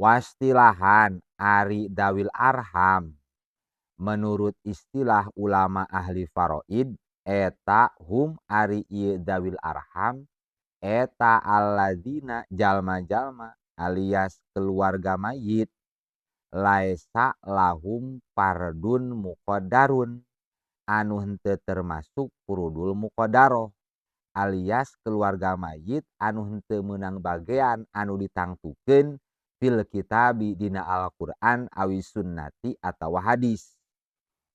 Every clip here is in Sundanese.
Wastilahan ari dawil arham menurut istilah ulama ahli faraid eta hum ari ieu dawil arham eta alladzina jalma-jalma alias keluarga mayit laesa lahum fardun muqaddarun anu henteu termasuk furudul muqaddaroh alias keluarga mayit anu henteu meunang bagean anu ditangtukeun fil kitabi dina Al-Qur'an awi sunnati atawa hadis.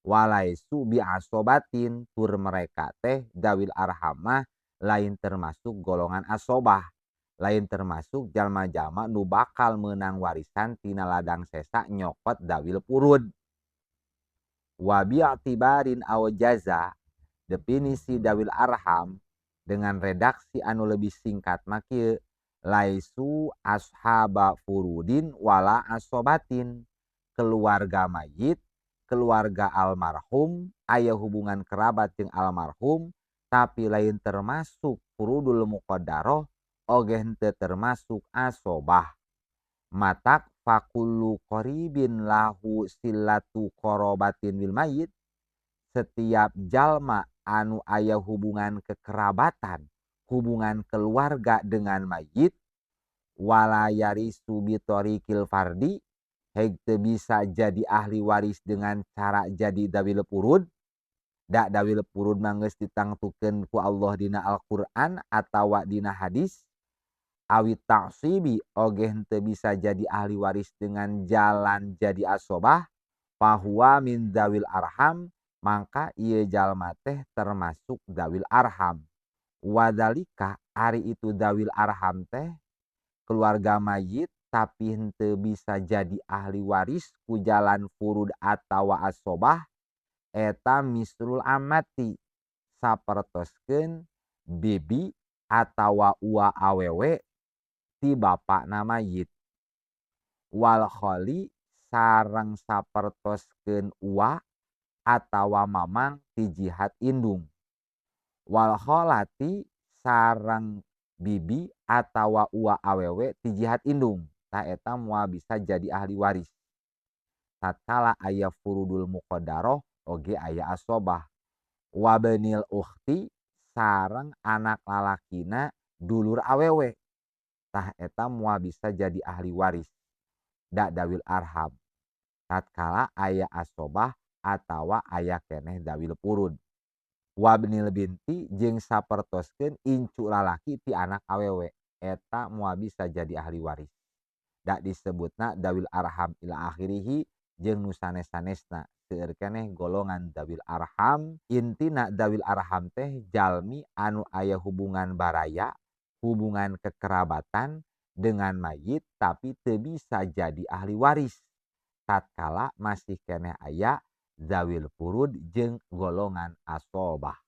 Walaisu bi asobatin tur mereka teh dawil arhamah lain termasuk golongan asobah, lain termasuk jalma-jalma nu bakal meunang warisan tina ladang sesa nyokot dawil purud. Wa bi'tibarin aw jaza definisi dawil arham dengan redaksi anu lebih singkat mah kieu laisu ashaba furudin wala asobatin keluarga mayit keluarga almarhum aya hubungan kerabat jeung almarhum tapi lain termasuk furudul muqaddaroh oge henteu termasuk asobah matak fakullu qaribin lahu sillatu qarabatin bil mayit setiap jalma anu aya hubungan kekerabatan hubungan keluarga dengan mayit wala yarisu bitorikil fardi henteu bisa jadi ahli waris dengan cara jadi dawil purud. Da dawil purud mah geus ditangtukeun ku Allah dina Al-Qur'an atawa dina hadis. Awi ta'sibi oge henteu bisa jadi ahli waris dengan jalan jadi asobah. Fahuwa min dawil arham mangka ieu jalma teh termasuk dawil arham. Wadalika ari itu dawil arham teh keluarga mayit tapi henteu bisa jadi ahli waris ku jalan furud atawa asobah eta misrul amati sapertoskeun bibi atawa ua awewe ti bapana mayit wal khali sareng sapertoskeun ua atawa mamang ti jihad indung wal kholati sareng bibi atawa ua awewe ti jihad indung ta eta moal bisa jadi ahli waris tatkala aya furudul muqaddaroh oge aya asobah wa banil ukhti sareng anak lalakina dulur awewe tah eta moal bisa jadi ahli waris da dawil arham tatkala aya asobah atawa aya keneh dawil purud. Wabnil binti jeung sapertoskeun incu lalaki ti anak awewe eta moal bisa jadi ahli waris. Da disebutna dawil arham ila akhirih jeung nu sanes-sanesna seueur keneh golongan dawil arham. Intina dawil arham teh jalmi anu aya hubungan baraya, hubungan kekerabatan dengan mayit tapi teu bisa jadi ahli waris tatkala masih keneh aya dawil purud jeung golongan asobah.